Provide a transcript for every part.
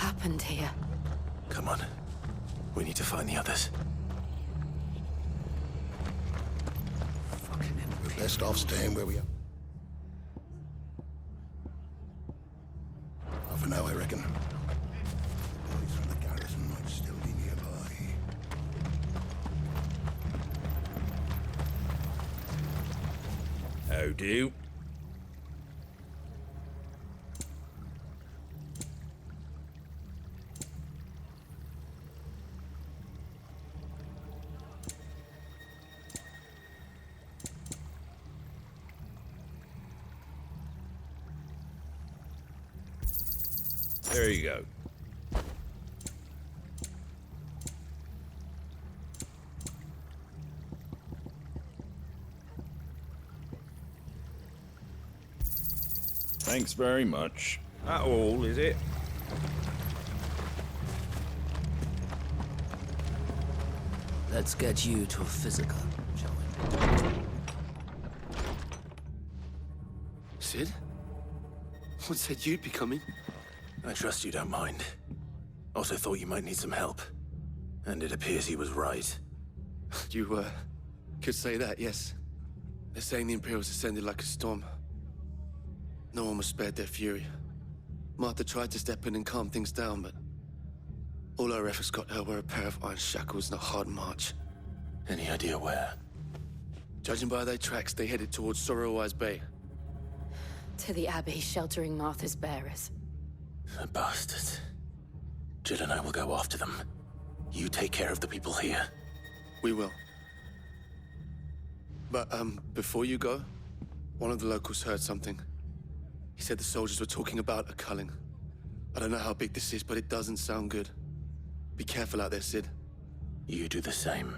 happened here? Come on. We need to find the others. Fucking hell. We're best off staying where we are. Half an hour, I reckon. Boys from the garrison might still be nearby. How do? There you go. Thanks very much. That all, is it? Let's get you to a physical, shall we? Sid? What said you'd be coming? I trust you don't mind. Also thought you might need some help. And it appears he was right. You, could say that, yes. They're saying the Imperials ascended like a storm. No one was spared their fury. Martha tried to step in and calm things down, but all our efforts got her were a pair of iron shackles and a hard march. Any idea where? Judging by their tracks, they headed towards Sorrowwise Bay. To the Abbey sheltering Martha's bearers. The bastards. Jill and I will go after them. You take care of the people here. We will. But, before you go, one of the locals heard something. He said the soldiers were talking about a culling. I don't know how big this is, but it doesn't sound good. Be careful out there, Sid. You do the same.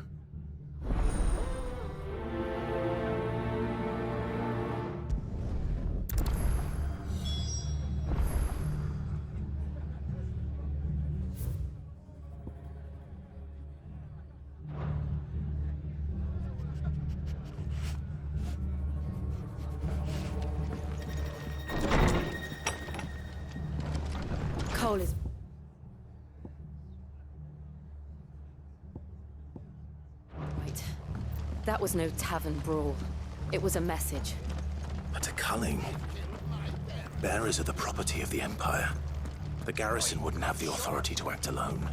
Cole is... Wait. That was no tavern brawl. It was a message. But a culling. Bearers are the property of the Empire. The garrison wouldn't have the authority to act alone.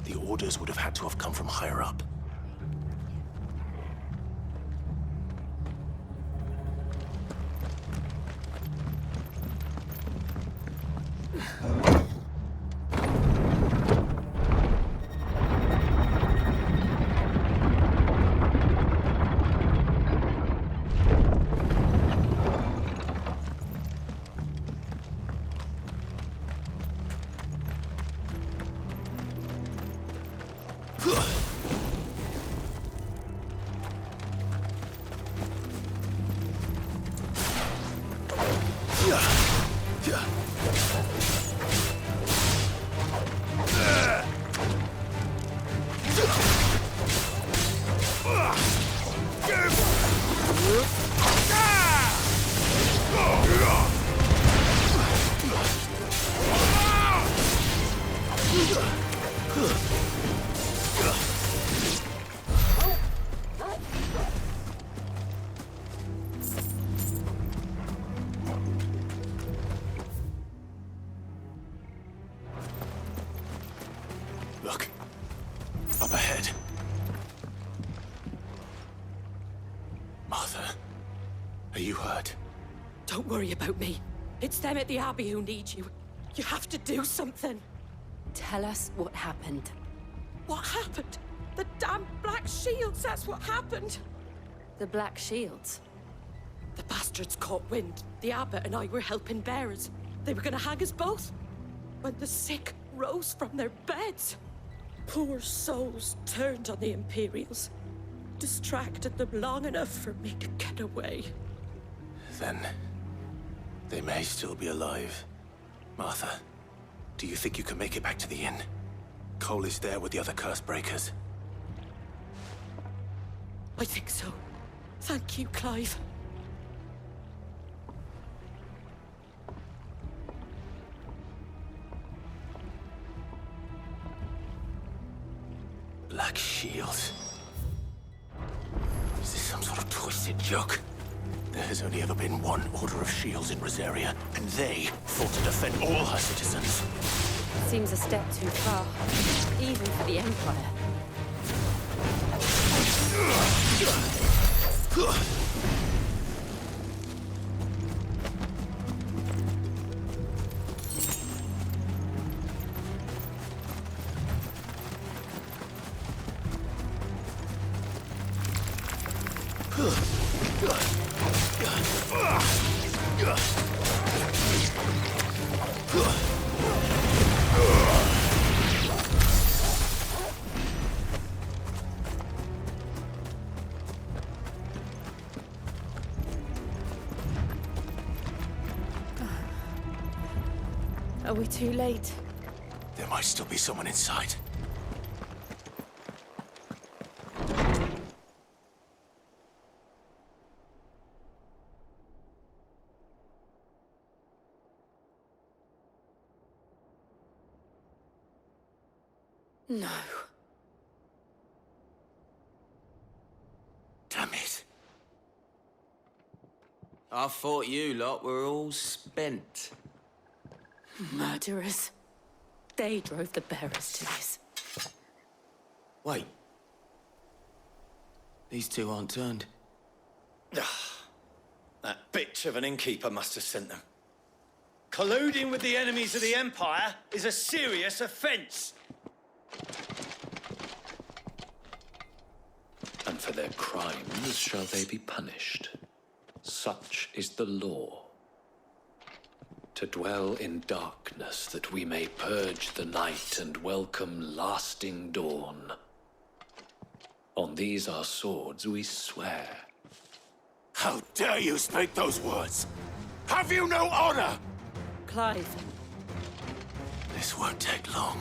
The orders would have had to have come from higher up. Look. Up ahead. Martha, are you hurt? Don't worry about me. It's them at the Abbey who need you. You have to do something. Tell us what happened. What happened? The damn Black Shields, that's what happened. The Black Shields? The bastards caught wind. The abbot and I were helping bearers. They were gonna hang us both. When the sick rose from their beds. Poor souls turned on the Imperials. Distracted them long enough for me to get away. Then, they may still be alive. Martha, do you think you can make it back to the inn? Cole is there with the other curse breakers. I think so. Thank you, Clive. Black shields. Is this some sort of twisted joke? There has only ever been one Order of Shields in Rosaria, and they fought to defend all her citizens. Seems a step too far, even for the Empire. Are we too late? There might still be someone inside. No. Damn it. I thought you lot were all spent. Murderers. They drove the bearers to this. Wait. These two aren't turned. That bitch of an innkeeper must have sent them. Colluding with the enemies of the Empire is a serious offense. And for their crimes shall they be punished. Such is the law. To dwell in darkness that we may purge the night and welcome lasting dawn. On these our swords we swear. How dare you speak those words? Have you no honor? Clive. This won't take long.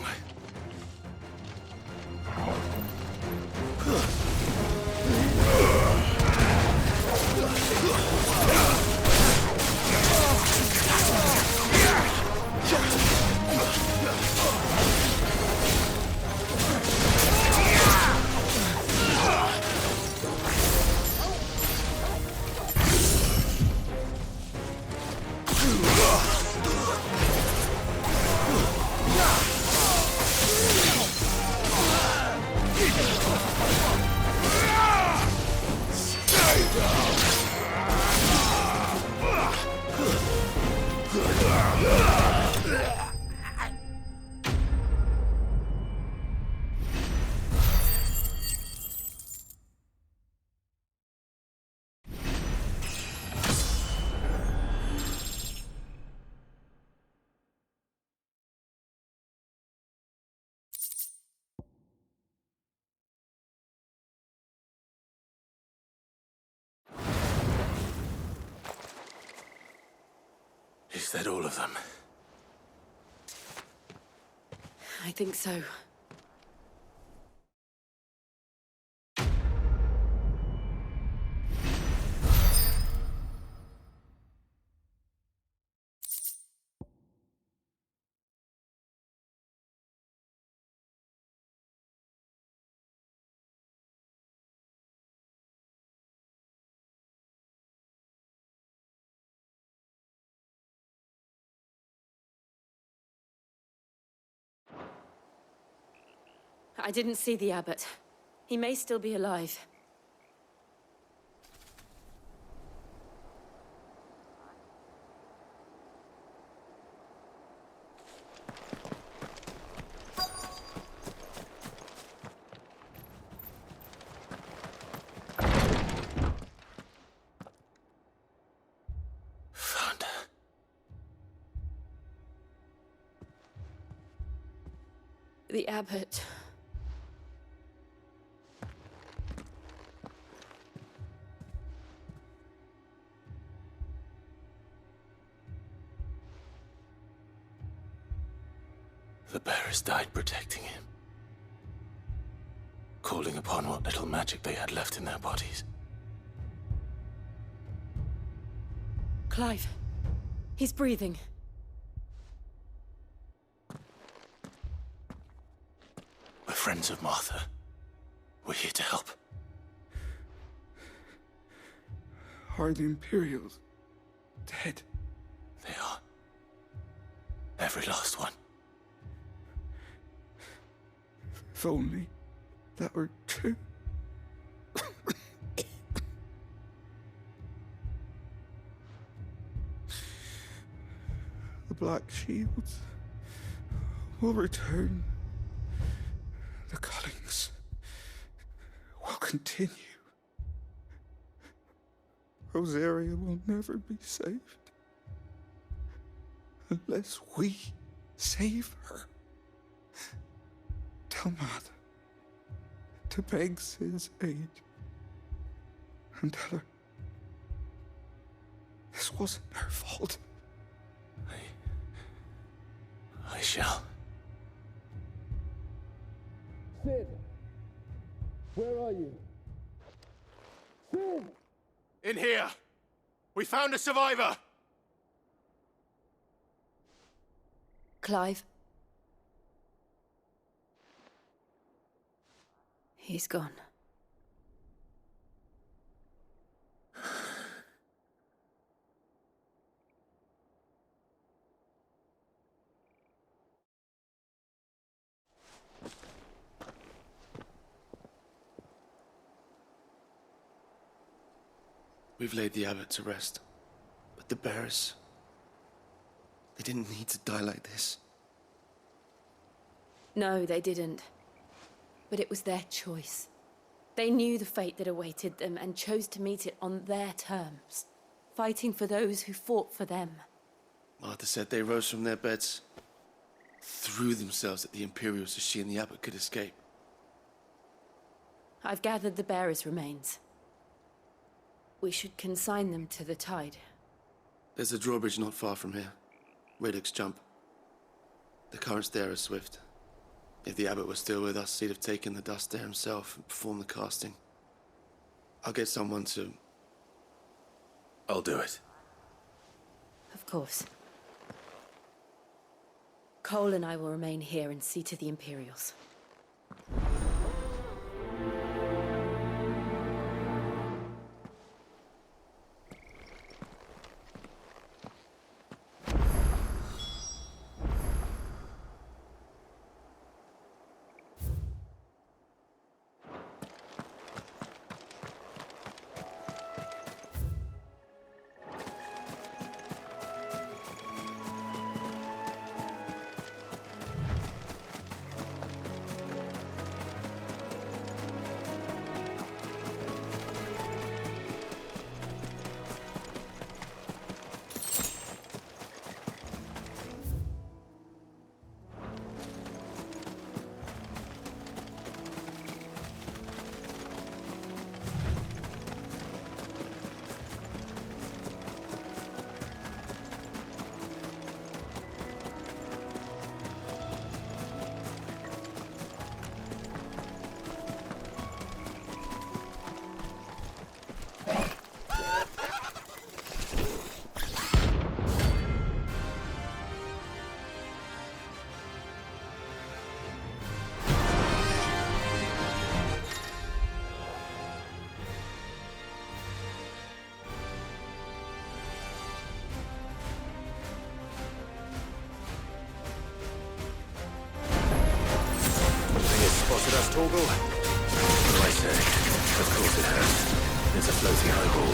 Is that all of them? I think so. I didn't see the abbot. He may still be alive. Found her. The abbot. The bearers died protecting him. Calling upon what little magic they had left in their bodies. Clive. He's breathing. We're friends of Martha. We're here to help. Are the Imperials dead? They are. Every last one. If only that were true. The Black Shields will return. The Cullings will continue. Rosaria will never be saved unless we save her. Tell Matt to beg Sid's aid and tell her this wasn't her fault. I shall. Sid! Where are you? Sid! In here! We found a survivor! Clive. He's gone. We've laid the abbot to rest. But the bearers... they didn't need to die like this. No, they didn't. But it was their choice. They knew the fate that awaited them and chose to meet it on their terms, fighting for those who fought for them. Martha said they rose from their beds, threw themselves at the Imperials so she and the abbot could escape. I've gathered the bearers' remains. We should consign them to the tide. There's a drawbridge not far from here. Radix Jump. The currents there are swift. If the abbot was still with us, he'd have taken the dust there himself and performed the casting. I'll get someone to... I'll do it. Of course. Cole and I will remain here and see to the Imperials. Spotted us, Torgal? What do I say? Of course it has. It's a floating eyeball.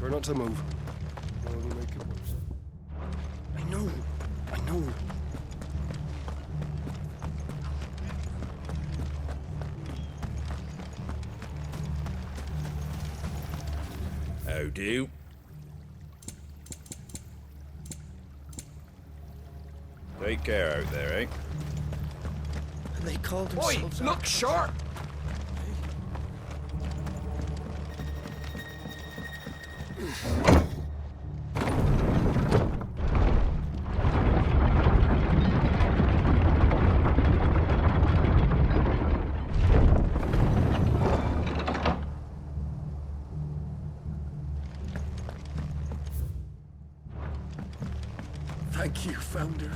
Try not to move. It'll only make it worse. I know. How do? Take care out there, eh? And they called Oi, themselves look sharp! Thank you, Founder.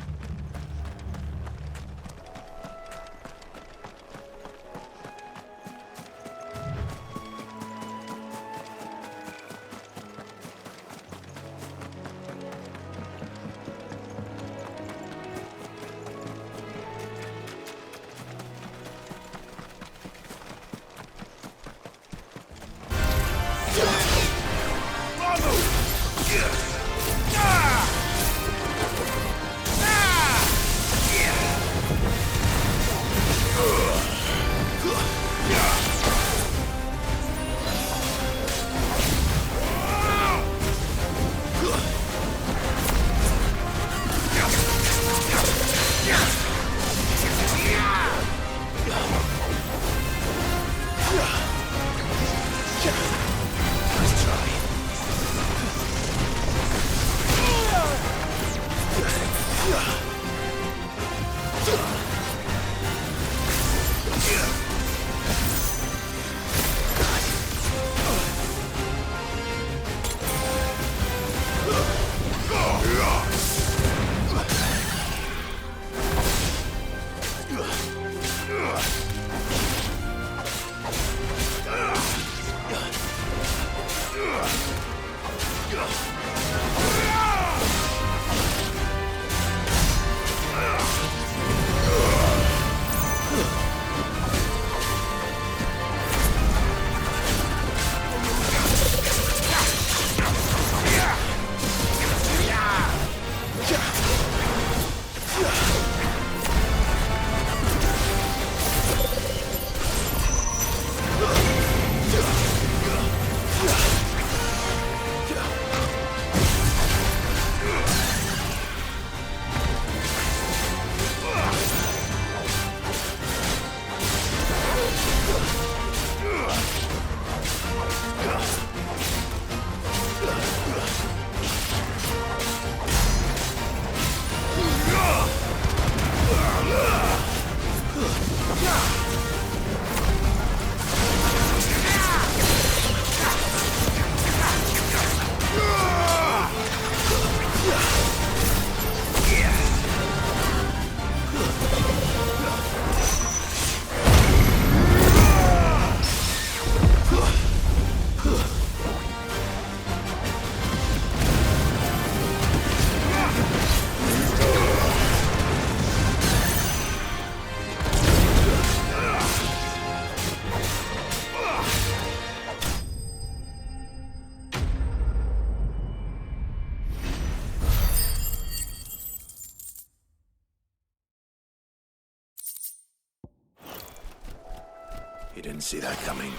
You didn't see that coming.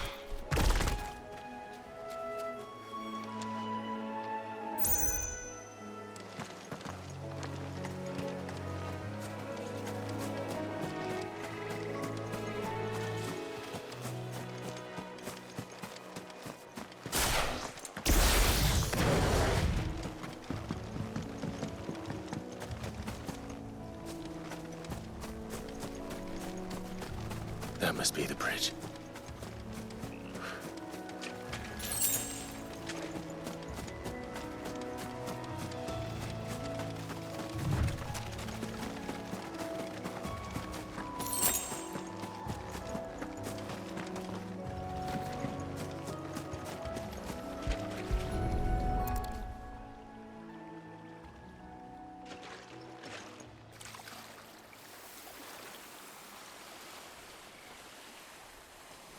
That must be the bridge.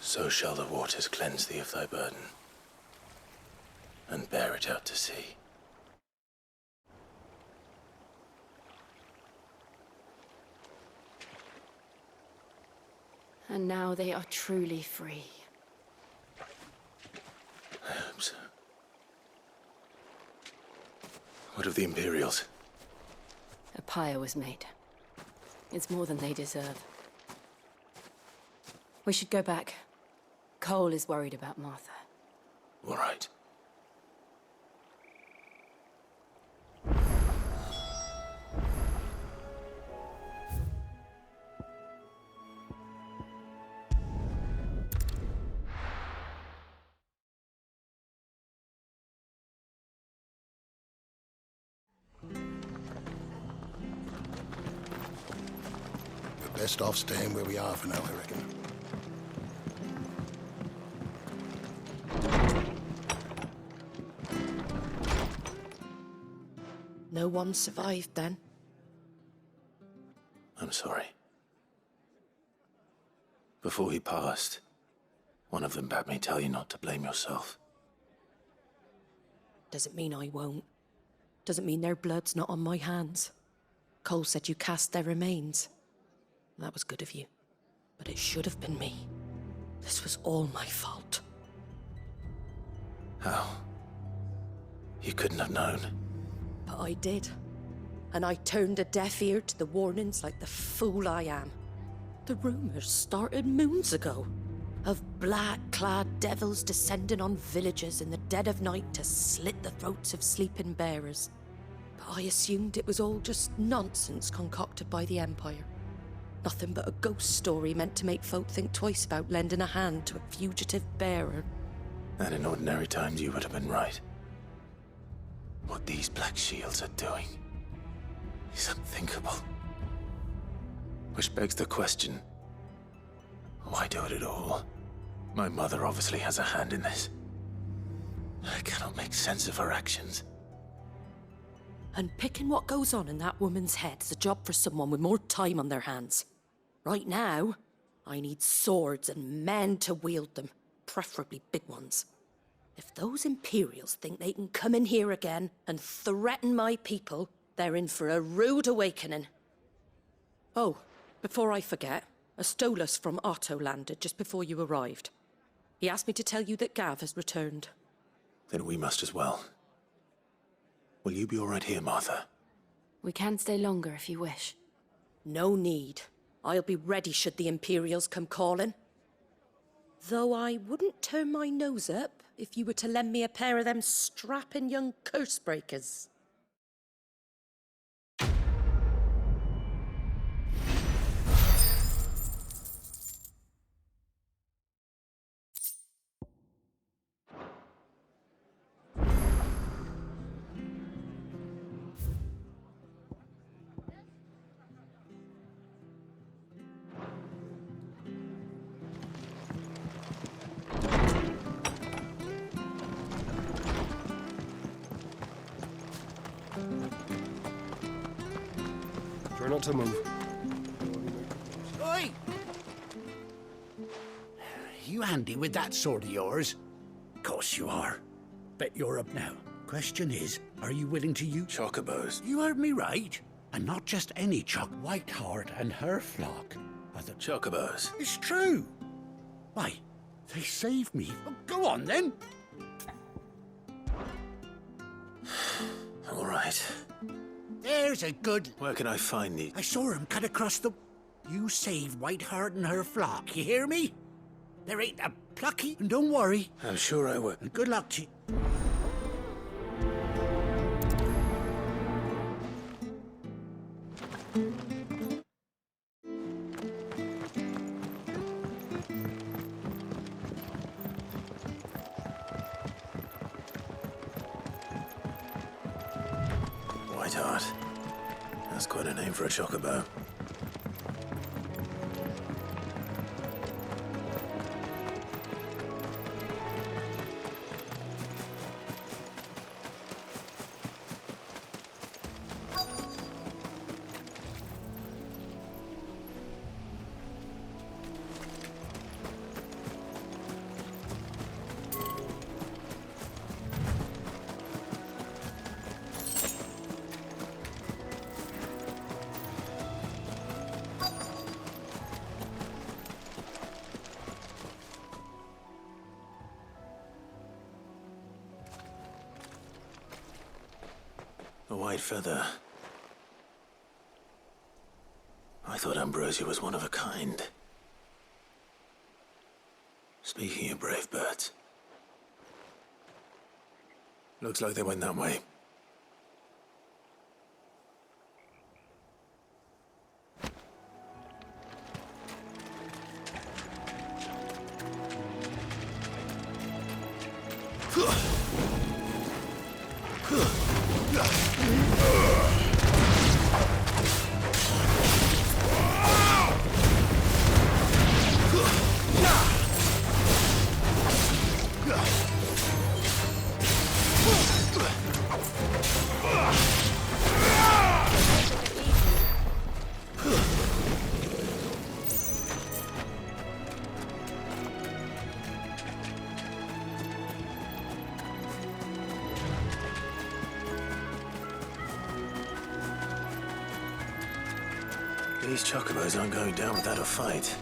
So shall the waters cleanse thee of thy burden. and bear it out to sea. And now they are truly free. I hope so. What of the Imperials? A pyre was made. It's more than they deserve. We should go back. Cole is worried about Martha. All right. We're best off staying where we are for now, I reckon. No one survived then? I'm sorry. Before he passed, one of them bade me tell you not to blame yourself. Doesn't mean I won't. Doesn't mean their blood's not on my hands. Cole said you cast their remains. That was good of you. But it should have been me. This was all my fault. How? You couldn't have known. But I did. And I turned a deaf ear to the warnings like the fool I am. The rumors started moons ago. Of black-clad devils descending on villages in the dead of night to slit the throats of sleeping bearers. But I assumed it was all just nonsense concocted by the Empire. Nothing but a ghost story meant to make folk think twice about lending a hand to a fugitive bearer. And in ordinary times you would have been right. What these Black Shields are doing is unthinkable. Which begs the question, why do it at all? My mother obviously has a hand in this. I cannot make sense of her actions. And picking what goes on in that woman's head is a job for someone with more time on their hands. Right now, I need swords and men to wield them, preferably big ones. If those Imperials think they can come in here again and threaten my people, they're in for a rude awakening. Oh, before I forget, a Stolas from Otto landed just before you arrived. He asked me to tell you that Gav has returned. Then we must as well. Will you be all right here, Martha? We can stay longer if you wish. No need. I'll be ready should the Imperials come calling. Though I wouldn't turn my nose up if you were to lend me a pair of them strapping young curse-breakers. Try not to move. Oi! You handy with that sword of yours? Course you are. Bet you're up now. Question is, are you willing to use... Chocobos. You heard me right. And not just any Whiteheart and her flock are the... Chocobos. It's true. Why, they saved me. Oh, go on, then. All right. There's a good... Where can I find these? I saw him cut across the... You saved Whiteheart and her flock, you hear me? There ain't a plucky, and don't worry. I'm sure I will. And good luck to you. Whiteheart. That's quite a name for a chocobo. A white feather. I thought Ambrosia was one of a kind. Speaking of brave birds. Looks like they went that way. These chocobos aren't going down without a fight.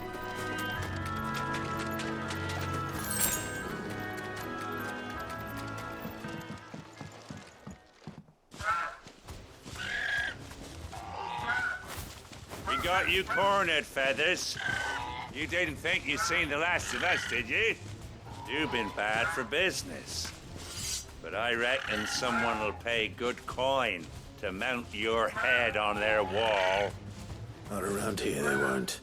We got you cornered, Feathers. You didn't think you'd seen the last of us, did you? You've been bad for business. But I reckon someone will pay good coin to mount your head on their wall. Not around here, they won't.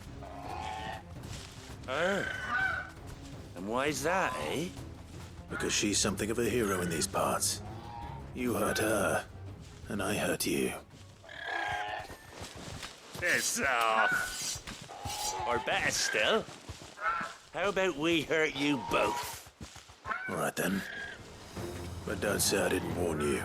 Oh. And why's that, eh? Because she's something of a hero in these parts. You hurt her, and I hurt you. Piss off. Or better still, how about we hurt you both? All right then. But don't say I didn't warn you.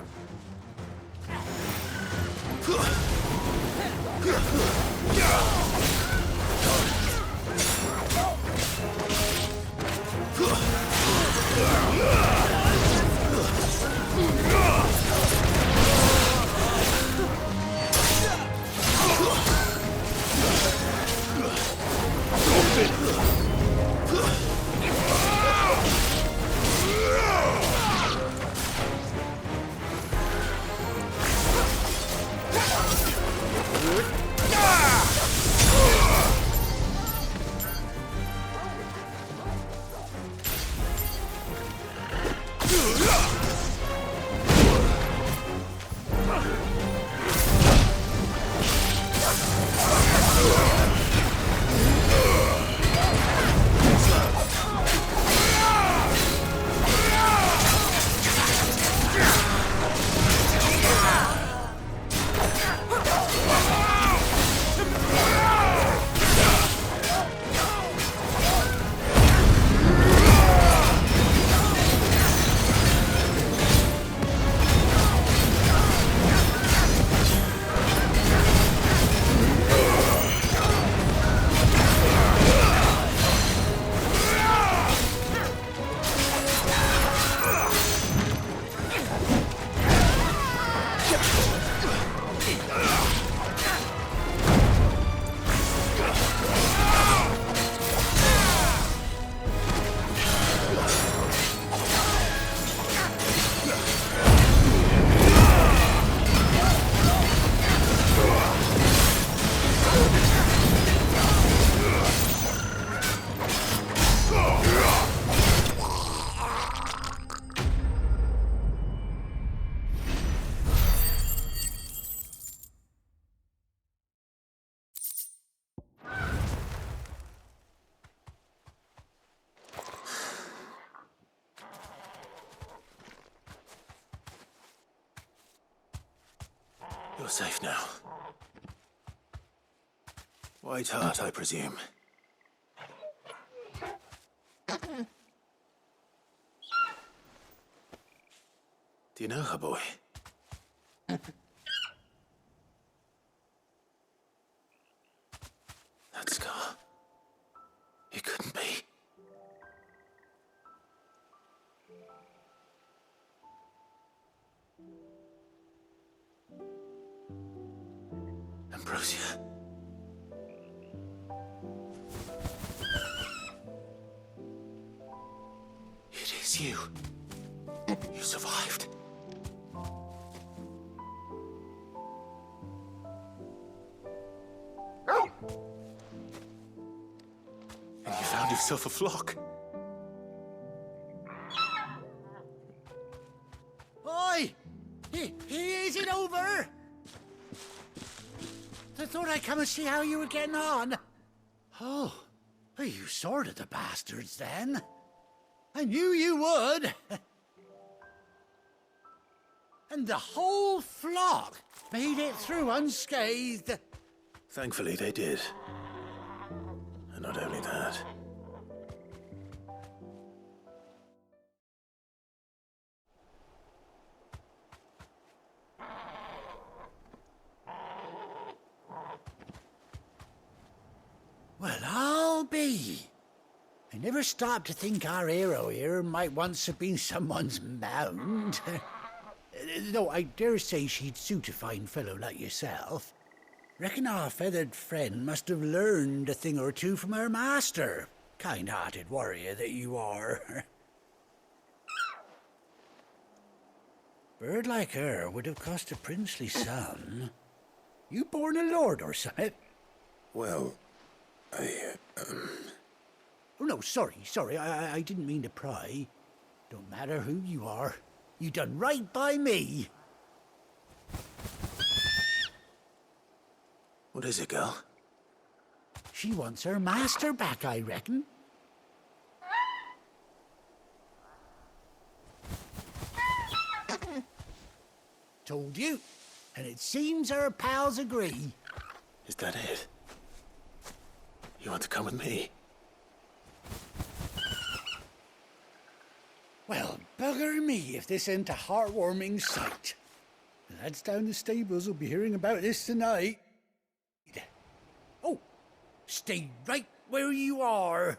You're safe now. White Heart, I presume. Do you know her, boy? That scar. It couldn't be. Ambrosia. It is you. You survived. And you found yourself a flock. Oi! Is it over? I thought I'd come and see how you were getting on. Oh, well, you sorted the bastards then. I knew you would. And the whole flock made it through unscathed. Thankfully, they did. And not only that. Well, I'll be. I never stopped to think our hero here might once have been someone's mound. Though I dare say she'd suit a fine fellow like yourself. Reckon our feathered friend must have learned a thing or two from her master. Kind-hearted warrior that you are. Bird like her would have cost a princely sum. You born a lord or something? Well, Oh, no, sorry. I didn't mean to pry. Don't matter who you are. You done right by me. What is it, girl? She wants her master back, I reckon. Told you. And it seems her pals agree. Is that it? You want to come with me? Well, bugger me if this ain't a heartwarming sight. The lads down the stables will be hearing about this tonight. Oh, stay right where you are.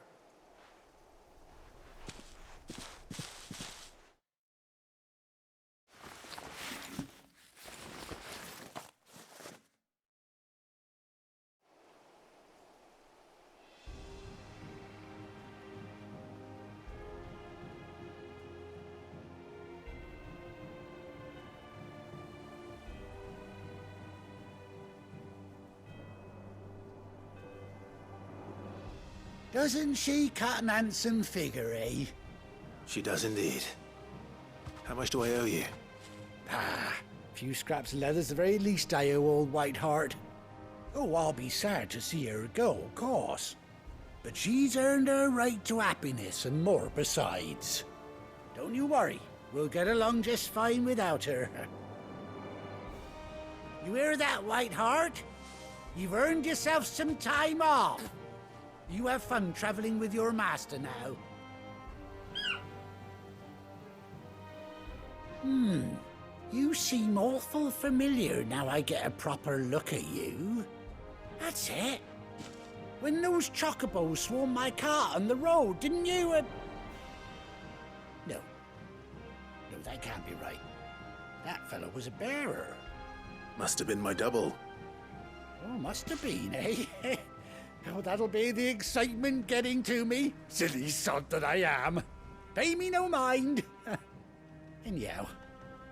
Doesn't she cut an handsome figure, eh? She does indeed. How much do I owe you? A few scraps of leather's the very least I owe old Whiteheart. Oh, I'll be sad to see her go, of course. But she's earned her right to happiness and more besides. Don't you worry, we'll get along just fine without her. You hear that, Whiteheart? You've earned yourself some time off. You have fun traveling with your master now. You seem awful familiar now I get a proper look at you. That's it. When those chocobos swarmed my cart on the road, didn't you? No, that can't be right. That fellow was a bearer. Must have been my double. Oh, must have been, eh? Oh, that'll be the excitement getting to me. Silly sod that I am. Pay me no mind. Anyhow,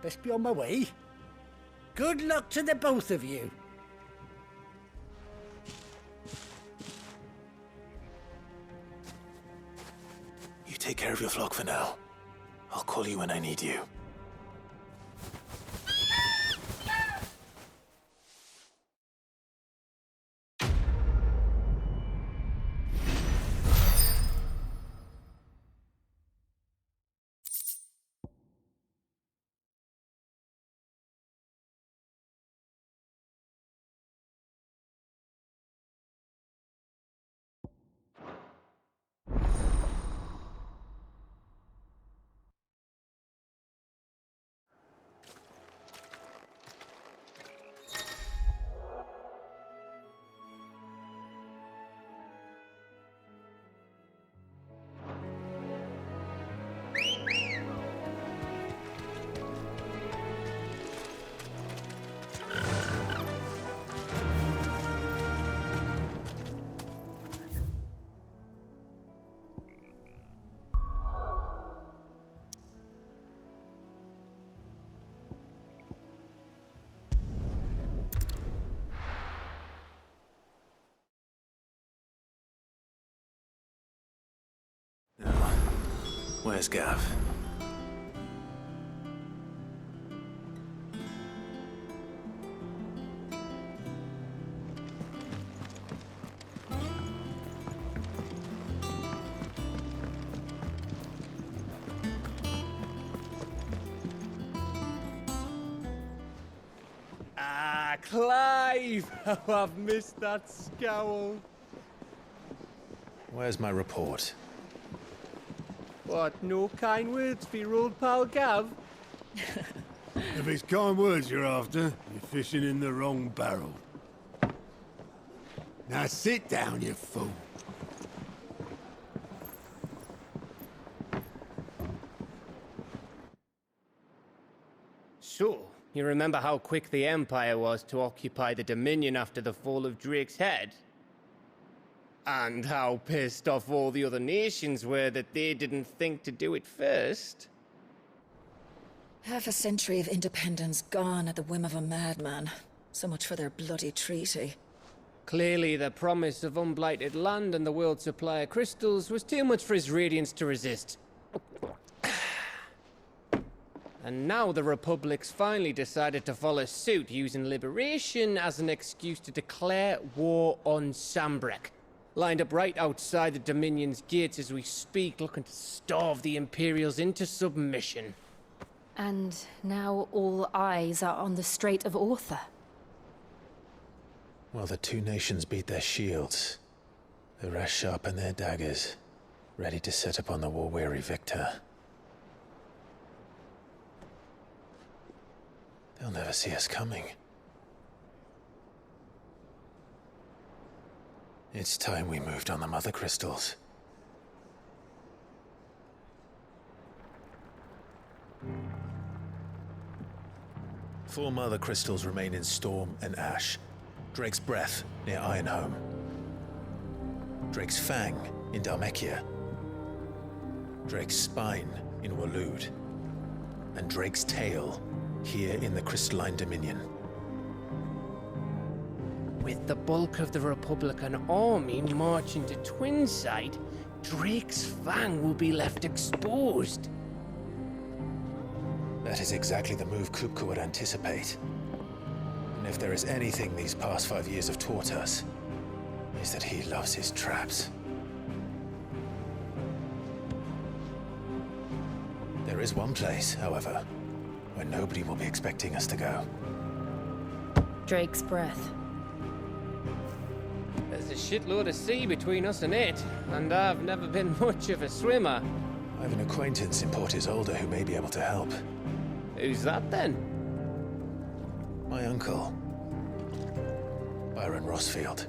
best be on my way. Good luck to the both of you. You take care of your flock for now. I'll call you when I need you. Where's Gav? Ah, Clive! Oh, I've missed that scowl. Where's my report? What, no kind words for your old pal Gav? If it's kind words you're after, you're fishing in the wrong barrel. Now sit down, you fool. So, you remember how quick the Empire was to occupy the Dominion after the fall of Drake's head? And how pissed off all the other nations were that they didn't think to do it first? Half a century of independence gone at the whim of a madman. So much for their bloody treaty. Clearly, the promise of unblighted land and the world's supply of crystals was too much for his radiance to resist. And now the Republic's finally decided to follow suit, using liberation as an excuse to declare war on Sambrek. Lined up right outside the Dominion's gates as we speak, looking to starve the Imperials into submission. And now all eyes are on the Strait of Author. Well, the two nations beat their shields. The rest sharpen their daggers, ready to set upon the war-weary victor. They'll never see us coming. It's time we moved on the Mother Crystals. Four Mother Crystals remain in Storm and Ash. Drake's Breath near Ironhome. Drake's Fang in Dhalmekia. Drake's Spine in Waloed. And Drake's Tail here in the Crystalline Dominion. With the bulk of the Republican army marching to Twinside, Drake's Fang will be left exposed. That is exactly the move Kupka would anticipate. And if there is anything these past 5 years have taught us, is that he loves his traps. There is one place, however, where nobody will be expecting us to go. Drake's Breath. There's a shitload of sea between us and it, and I've never been much of a swimmer. I have an acquaintance in Port Isolde who may be able to help. Who's that then? My uncle, Byron Rosfield.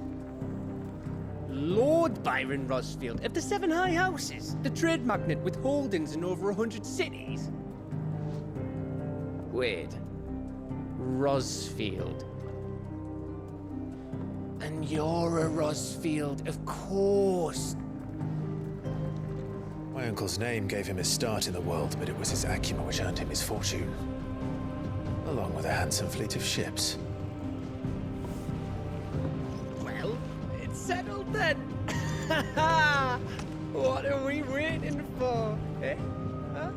Lord Byron Rosfield of the Seven High Houses, the trade magnate with holdings in over 100 cities. Wait, Rosfield. And you're a Rosfield, of course. My uncle's name gave him his start in the world, but it was his acumen which earned him his fortune. Along with a handsome fleet of ships. Well, it's settled then. What are we waiting for, eh? Huh?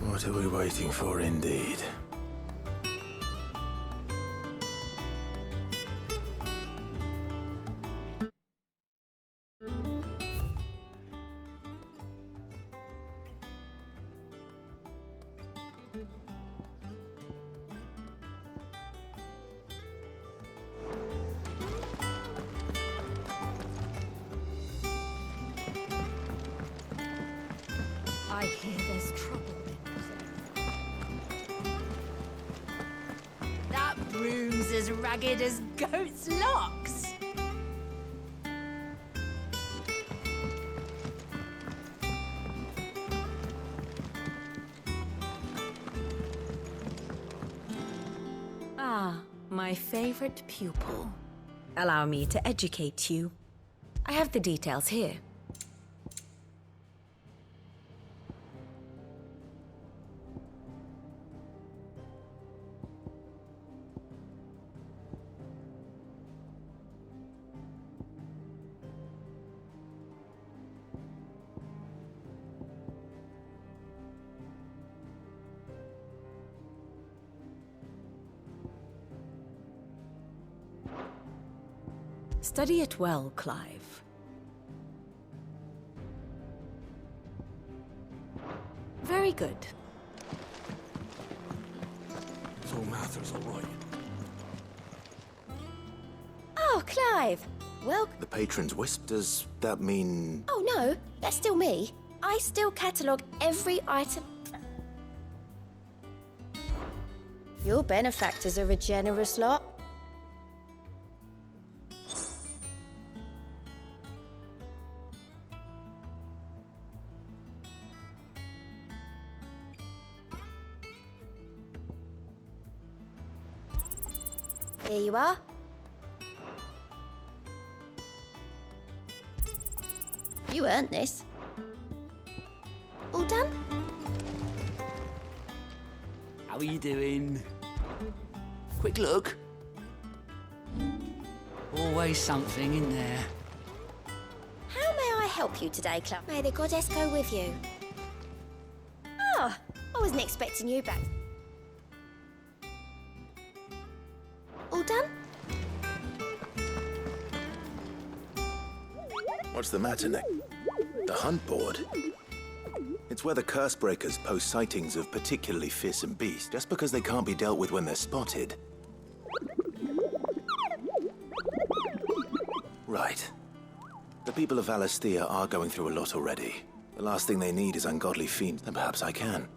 What are we waiting for, indeed? I hear there's trouble. That broom's as ragged as goat's locks. Ah, my favorite pupil. Allow me to educate you. I have the details here. Study it well, Clive. Very good. So Mather's all right. Oh, Clive! Well... The patron's wisp, does that mean... Oh, no. That's still me. I still catalogue every item. Your benefactors are a generous lot. Here you are. You earned this. All done? How are you doing? Quick look. Always something in there. How may I help you today, Club? May the goddess go with you. Oh, I wasn't expecting you back. All done? What's the matter, Nick? The hunt board? It's where the curse breakers post sightings of particularly fearsome beasts, just because they can't be dealt with when they're spotted. Right. The people of Valisthea are going through a lot already. The last thing they need is ungodly fiends, and perhaps I can.